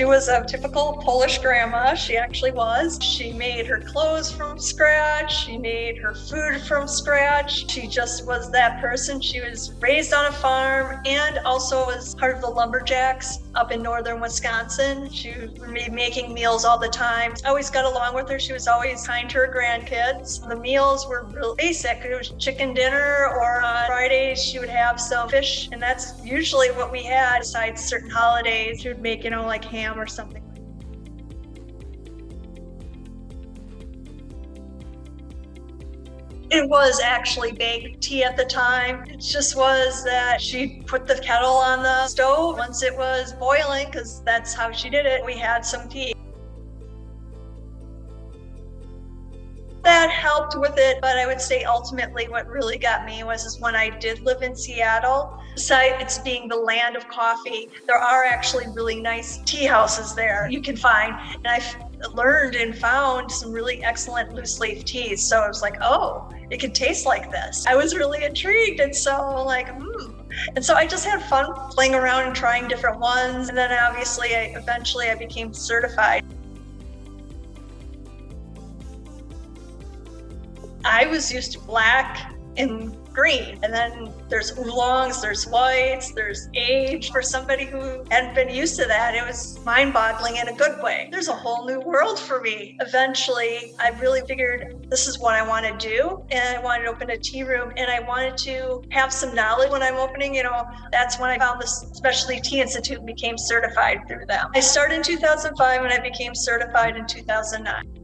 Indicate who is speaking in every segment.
Speaker 1: She was a typical Polish grandma. She actually was. She made her clothes from scratch. She made her food from scratch. She just was that person. She was raised on a farm and also was part of the lumberjacks up in northern Wisconsin. She would be making meals all the time. I always got along with her. She was always kind to her grandkids. The meals were real basic. It was chicken dinner, or on Fridays she would have some fish, and that's usually what we had. Besides certain holidays, she would make, like ham or something. It was actually baked tea at the time. It just was that she put the kettle on the stove. Once it was boiling, because that's how she did it, we had some tea. That helped with it, but I would say ultimately what really got me was when I did live in Seattle. Besides being the land of coffee, there are actually really nice tea houses there you can find. And I've learned and found some really excellent loose leaf teas. So I was like, oh, it could taste like this. I was really intrigued. And so And so I just had fun playing around and trying different ones. And then obviously, eventually I became certified. I was used to black and green, and then there's oolongs, there's whites, there's age. For somebody who hadn't been used to that, it was mind-boggling in a good way. There's a whole new world for me. Eventually, I really figured this is what I want to do, and I wanted to open a tea room, and I wanted to have some knowledge when I'm opening. That's when I found the Specialty Tea Institute and became certified through them. I started in 2005 and I became certified in 2009.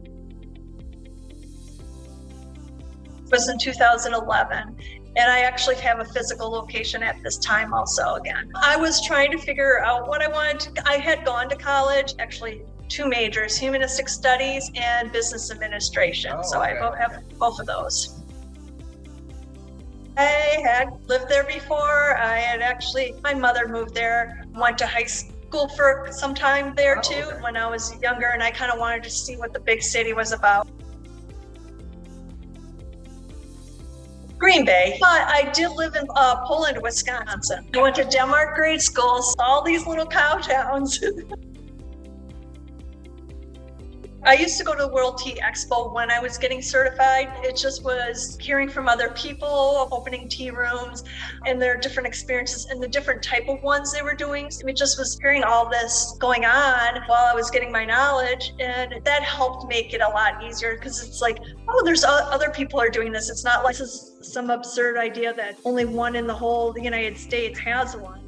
Speaker 1: Was in 2011, and I actually have a physical location at this time also again. I was trying to figure out what I wanted. I had gone to college, actually 2 majors, humanistic studies and business administration. I have both of those. I had lived there before. My mother moved there, went to high school for some time there too when I was younger, and I kind of wanted to see what the big city was about. Green Bay, but I did live in Poland, Wisconsin. I went to Denmark grade school, all these little cow towns. I used to go to the World Tea Expo when I was getting certified. It just was hearing from other people, opening tea rooms, and their different experiences and the different type of ones they were doing. It just was hearing all this going on while I was getting my knowledge, and that helped make it a lot easier because it's like, oh, there's other people are doing this. It's not like this is some absurd idea that only one in the whole United States has one.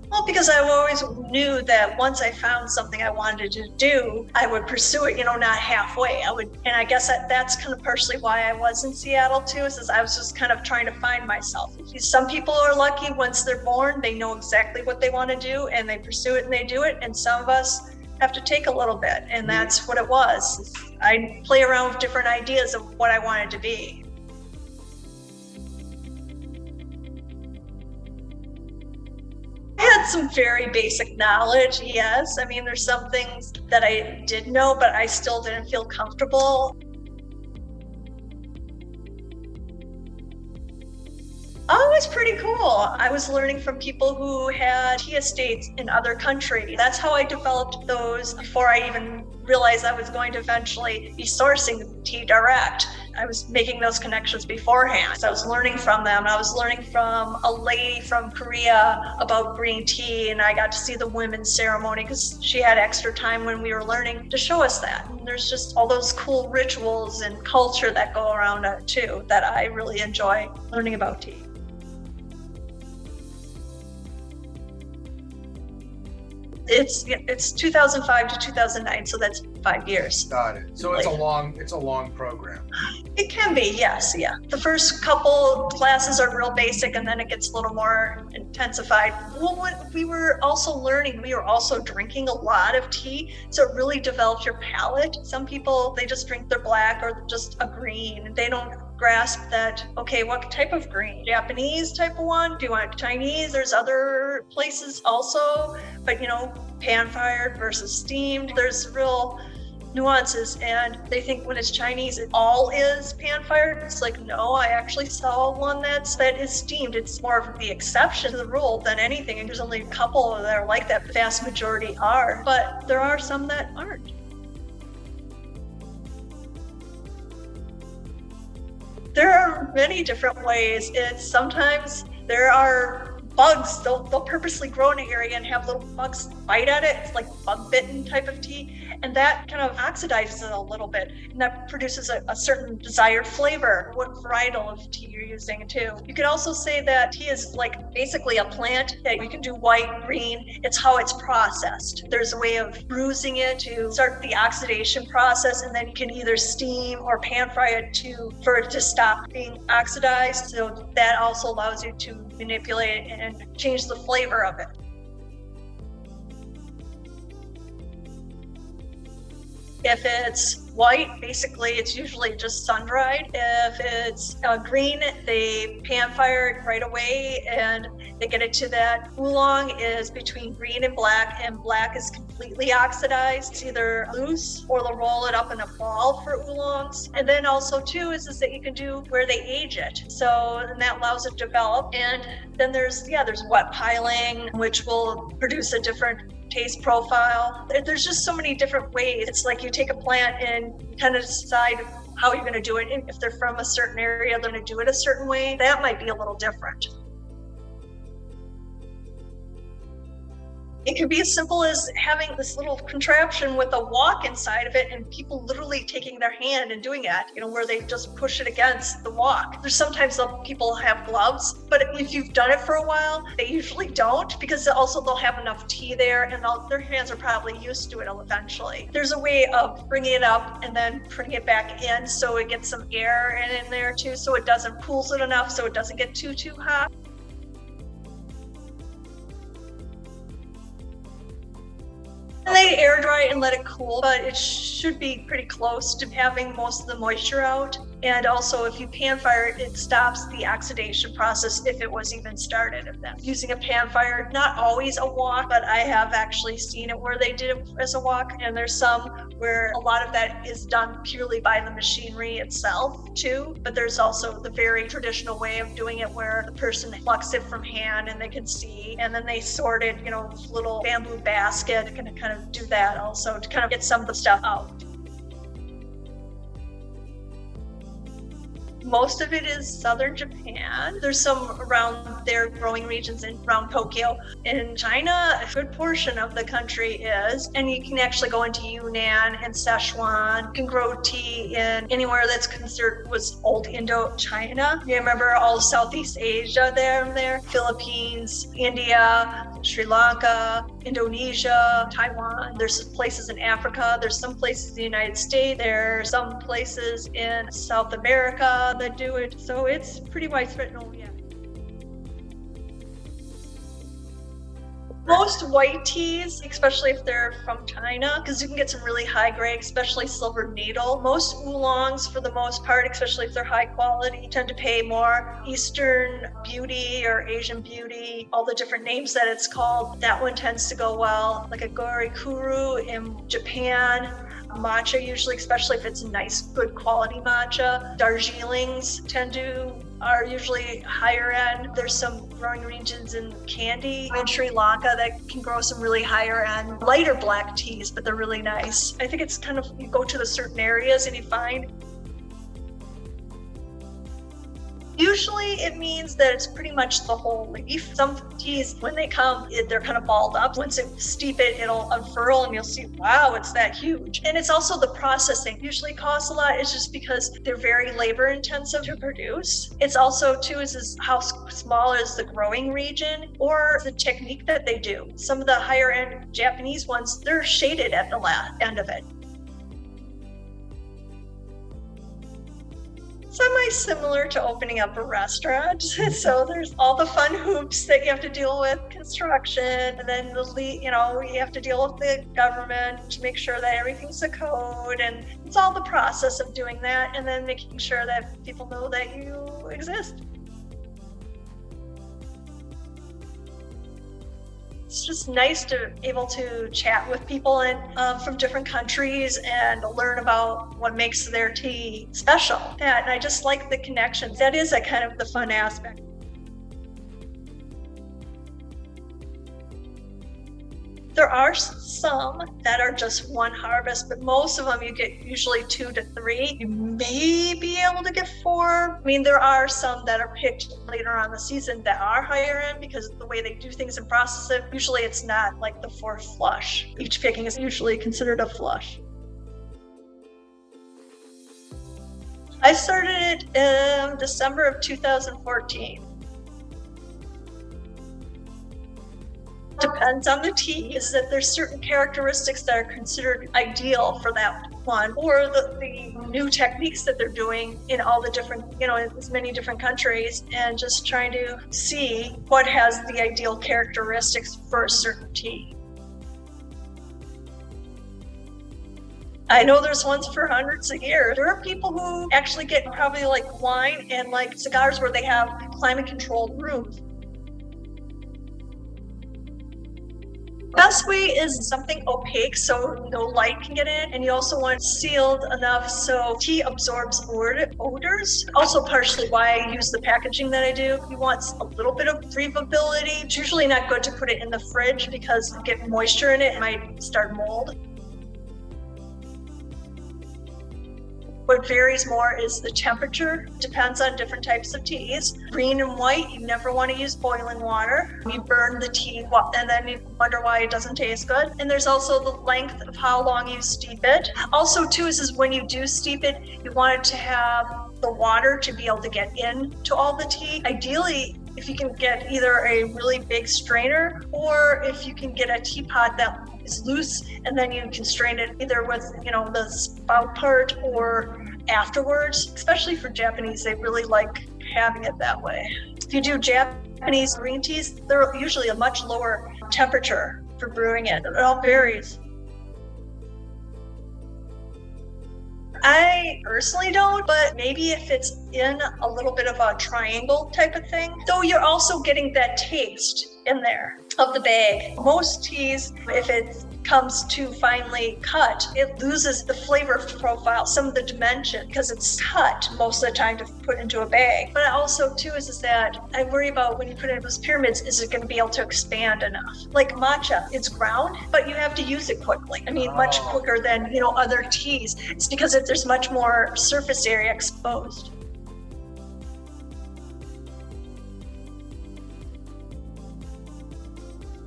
Speaker 1: Well, because I always knew that once I found something I wanted to do, I would pursue it, not halfway. And I guess that's kind of partially why I was in Seattle too, is I was just kind of trying to find myself. Some people are lucky once they're born, they know exactly what they want to do and they pursue it and they do it. And some of us have to take a little bit, and that's what it was. I play around with different ideas of what I wanted to be. I had some very basic knowledge, yes. There's some things that I did know, but I still didn't feel comfortable. Oh, it was pretty cool. I was learning from people who had tea estates in other countries. That's how I developed those before I even realized I was going to eventually be sourcing tea direct. I was making those connections beforehand. So I was learning from them. I was learning from a lady from Korea about green tea, and I got to see the women's ceremony because she had extra time when we were learning to show us that. And there's just all those cool rituals and culture that go around it too that I really enjoy learning about tea. It's 2005 to 2009, so that's 5 years.
Speaker 2: Got it. So it's a long program.
Speaker 1: It can be, yes, yeah. The first couple classes are real basic, and then it gets a little more intensified. Well, what we were also learning, we were also drinking a lot of tea, so it really develops your palate. Some people, they just drink their black or just a green. They don't grasp that, okay, what type of green? Japanese type of one? Do you want Chinese? There's other places also, but pan-fired versus steamed. There's real nuances, and they think when it's Chinese, it all is pan-fired. It's like, no, I actually saw one that is steamed. It's more of the exception to the rule than anything, and there's only a couple that are like that. The vast majority are, but there are some that aren't. There are many different ways. Sometimes there are bugs. They'll purposely grow in an area and have little bugs bite at it. It's like bug bitten type of tea. And that kind of oxidizes it a little bit. And that produces a certain desired flavor, what varietal of tea you're using too. You could also say that tea is like basically a plant that you can do white, green. It's how it's processed. There's a way of bruising it to start the oxidation process, and then you can either steam or pan fry it for it to stop being oxidized. So that also allows you to manipulate it and change the flavor of it. If it's white, basically it's usually just sun-dried. If it's green, they pan fire it right away and they get it to that. Oolong is between green and black is completely oxidized. It's either loose or they'll roll it up in a ball for oolongs. And then also too is that you can do where they age it. So and that allows it to develop. And then there's wet piling, which will produce a different taste profile. There's just so many different ways. It's like you take a plant and you kind of decide how you're going to do it. And if they're from a certain area, they're going to do it a certain way. That might be a little different. It could be as simple as having this little contraption with a wok inside of it and people literally taking their hand and doing it, where they just push it against the wok. There's sometimes people have gloves, but if you've done it for a while, they usually don't, because also they'll have enough tea there and their hands are probably used to it eventually. There's a way of bringing it up and then putting it back in so it gets some air in there too, so it doesn't cools it enough so it doesn't get too hot. And they air dry it and let it cool, but it should be pretty close to having most of the moisture out. And also if you pan fire it, it stops the oxidation process if it was even started of that. Using a pan fire, not always a wok, but I have actually seen it where they did it as a wok. And there's some where a lot of that is done purely by the machinery itself too. But there's also the very traditional way of doing it where the person plucks it from hand and they can see, and then they sort it, little bamboo basket and kind of do that also to kind of get some of the stuff out. Most of it is southern Japan. There's some around their growing regions around Tokyo. In China, a good portion of the country is, and you can actually go into Yunnan and Sichuan. You can grow tea in anywhere that's considered was old Indochina. You remember all of Southeast Asia there, Philippines, India, Sri Lanka, Indonesia, Taiwan. There's places in Africa. There's some places in the United States. There's some places in South America that do it. So it's pretty widespread. Yeah. Most white teas, especially if they're from China, because you can get some really high grade, especially silver needle. Most oolongs, for the most part, especially if they're high quality, tend to pay more. Eastern beauty or Asian beauty, all the different names that it's called, that one tends to go well. Like a Gorikuru in Japan. Matcha usually, especially if it's a nice, good quality matcha. Darjeelings are usually higher end. There's some growing regions in Kandy in Sri Lanka that can grow some really higher end, lighter black teas, but they're really nice. I think it's kind of, you go to the certain areas and you find. Usually it means that it's pretty much the whole leaf. Some teas, when they come, they're kind of balled up. Once you steep it, it'll unfurl and you'll see, wow, it's that huge. And it's also the processing usually costs a lot. It's just because they're very labor intensive to produce. It's also too is how small is the growing region or the technique that they do. Some of the higher end Japanese ones, they're shaded at the end of it. Semi-similar to opening up a restaurant. So there's all the fun hoops that you have to deal with, construction, and then you have to deal with the government to make sure that everything's a code, and it's all the process of doing that, and then making sure that people know that you exist. It's just nice to be able to chat with people from different countries and learn about what makes their tea special. Yeah, and I just like the connections. That is a kind of the fun aspect. There are some that are just one harvest, but most of them you get usually 2 to 3. You may be able to get 4. I mean, there are some that are picked later on in the season that are higher end because of the way they do things and process it. Usually it's not like the 4th flush. Each picking is usually considered a flush. I started it in December of 2014. Depends on the tea, is that there's certain characteristics that are considered ideal for that one, or the new techniques that they're doing in all the different, in as many different countries, and just trying to see what has the ideal characteristics for a certain tea. I know there's ones for hundreds a year. There are people who actually get probably like wine and like cigars where they have climate controlled rooms. Best way is something opaque so no light can get in, and you also want sealed enough so tea absorbs odors. Also partially why I use the packaging that I do. You want a little bit of breathability. It's usually not good to put it in the fridge because you get moisture in it, it might start mold. What varies more is the temperature. Depends on different types of teas. Green and white, you never want to use boiling water. You burn the tea and then you wonder why it doesn't taste good. And there's also the length of how long you steep it. Also too is when you do steep it, you want it to have the water to be able to get into all the tea. Ideally, if you can get either a really big strainer or if you can get a teapot that is loose and then you can strain it either with, the spout part or afterwards. Especially for Japanese, they really like having it that way. If you do Japanese green teas, they're usually a much lower temperature for brewing it. It all varies. I personally don't, but maybe if it's in a little bit of a triangle type of thing, though you're also getting that taste in there of the bag. Most teas, if it comes too finely cut, it loses the flavor profile, some of the dimension, because it's cut most of the time to put into a bag. But also too is that I worry about when you put it in those pyramids, is it going to be able to expand enough? Like matcha, it's ground, but you have to use it quickly. I mean, much quicker than, other teas. It's because there's much more surface area exposed.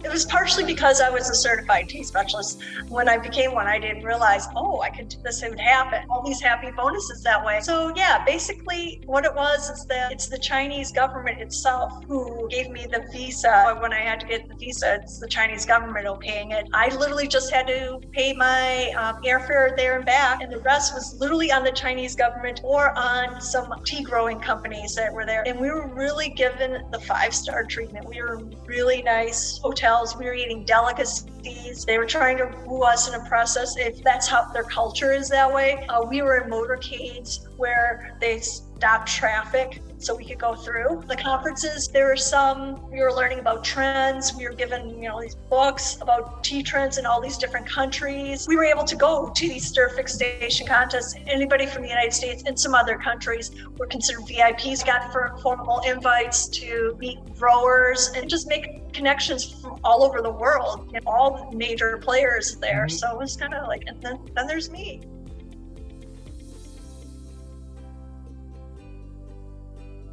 Speaker 1: It was partially because I was a certified tea specialist. When I became one, I didn't realize, I could do this, it would happen. All these happy bonuses that way. So yeah, basically what it was is that it's the Chinese government itself who gave me the visa. When I had to get the visa, it's the Chinese government okaying it. I literally just had to pay my airfare there and back, and the rest was literally on the Chinese government or on some tea growing companies that were there. And we were really given the 5-star treatment. We were in really nice hotels. We were eating delicacies. They were trying to woo us and impress us. If that's how their culture is that way. We were in motorcades where they stopped traffic so we could go through. The conferences, there were some, we were learning about trends. We were given, these books about tea trends in all these different countries. We were able to go to these stir fixation contests. Anybody from the United States and some other countries were considered VIPs, got formal invites to meet growers and just make connections from all over the world and all the major players there. Mm-hmm. So it was kind of like, and then there's me.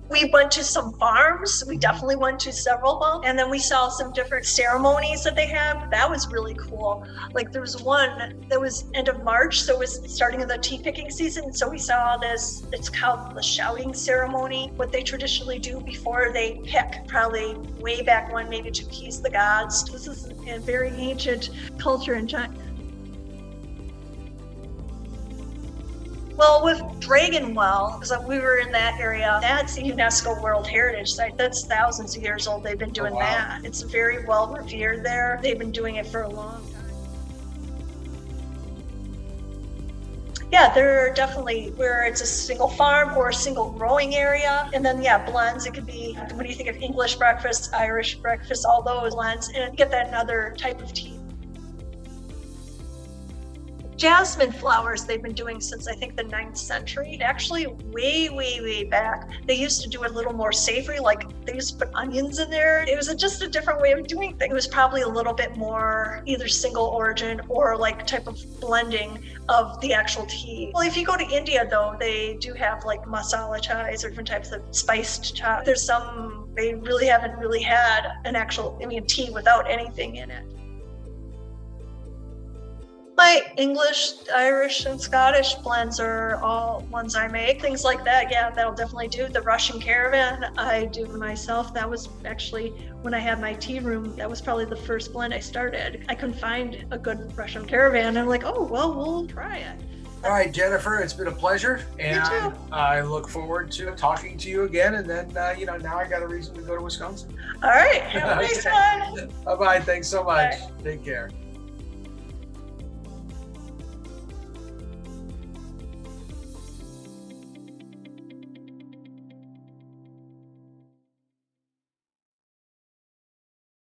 Speaker 1: We went to some farms. We definitely went to several of them. And then we saw some different ceremonies that they have. That was really cool. Like there was one that was end of March. So it was starting of the tea picking season. So we saw this, it's called the shouting ceremony, what they traditionally do before they pick, probably way back when, maybe to appease the gods. This is a very ancient culture in China. Well, with Dragon Well, because we were in that area, that's a UNESCO World Heritage Site. That's thousands of years old. They've been doing that. It's very well revered there. They've been doing it for a long time. Yeah, there are definitely where it's a single farm or a single growing area. And then, yeah, blends. It could be, when you think of English breakfast, Irish breakfast, all those blends, and you get that in other type of tea. Jasmine flowers they've been doing since I think the 9th century. Actually, way back, they used to do it a little more savory, like they used to put onions in there. It was just a different way of doing things. It was probably a little bit more either single origin or like type of blending of the actual tea. Well, if you go to India though, they do have like masala chais or different types of spiced chai. There's some, they really haven't really had an actual Indian tea without anything in it. My English, Irish, and Scottish blends are all ones I make. Things like that, yeah, that'll definitely do. The Russian Caravan, I do myself. That was actually when I had my tea room. That was probably the first blend I started. I couldn't find a good Russian Caravan. I'm like, oh, well, we'll try it.
Speaker 2: All right, Jennifer, it's been a pleasure. And
Speaker 1: too.
Speaker 2: I look forward to talking to you again. And then, now I got a reason to go to Wisconsin.
Speaker 1: All right, have a nice one.
Speaker 2: Bye-bye. Thanks so much.
Speaker 1: Bye.
Speaker 2: Take care.